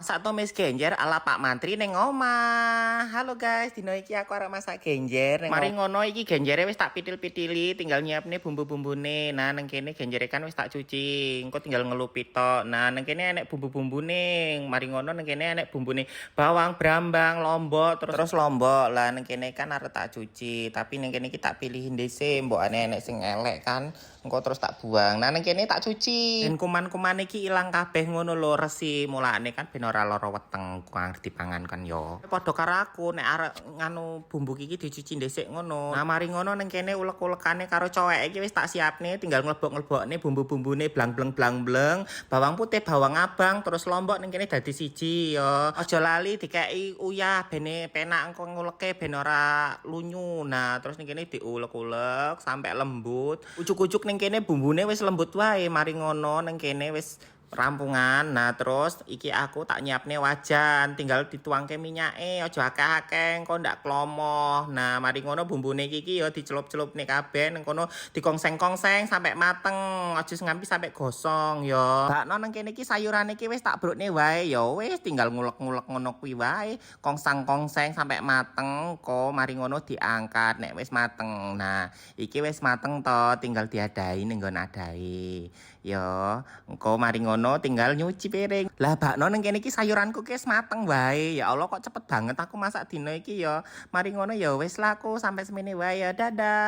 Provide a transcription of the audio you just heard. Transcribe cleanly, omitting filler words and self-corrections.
Masak tumis genjer ala Pak Mantri neng omah. Halo guys, dino iki aku arep masak genjer neng. Mari ngono iki genjere wis tak pitil-pitili, tinggal nyiapne bumbu-bumbune. Nah, neng kene genjere kan wis tak cuci, engko tinggal ngelupi tok. Nah, neng kene enek bumbu-bumbune. Mari ngono neng kene enek bumbune bawang, brambang, lombok, terus lombok. Lah neng kene kan arep tak cuci, tapi neng kene iki tak pilihin dhisik, mbokane enek sing elek kan. Engko terus tak buang. Nah, neng kene tak cuci. Dan kuman-kuman iki ilang kabeh ngono lho, resi mulane kan ben ora lara weteng kang dipangan kan yo. Padha karo aku nek arek nganu bumbu iki dicuci dhisik ngono. Nah, mari ngono ning kene ulek-ulekane karo cowek iki wis tak siapne, tinggal nglebok-nglebokne bumbu-bumbune blang-bleng, bawang putih, bawang abang, terus lombok ning kene dadi siji yo. Aja lali dikeki uyah bene penak engko nguleke ben ora lunyu. Nah, terus ning kene diulek-ulek sampai lembut. Ujuk-ujuk ning kene bumbune wis lembut wae, mari ngono ning kene wis rampungan. Nah, terus iki aku tak nyiapne wajan, tinggal dituangke minyake, aja akeh-akeh engko ndak klomoh. Nah, mari ngono bumbune iki ya dicelup-celupne kabeh nang kono dikongseng-kongseng sampai mateng, aja ngampi sampai gosong ya. Bakno nang kene iki sayuran iki wis tak brukne wae ya wis tinggal ngulek-ngulek ngono kuwi wae, kongsang-kongseng sampai mateng kok mari ngono diangkat nek wis mateng. Nah, iki wis mateng to, tinggal diadahi ning nggon adahi. Ya, engko mari ngono tinggal nyuci piring. Lah bakno ning kene iki sayuranku wis mateng wae. Ya Allah kok cepet banget aku masak dino iki ya. Mari ngono ya wis lah aku sampai semene wae ya. Dadah.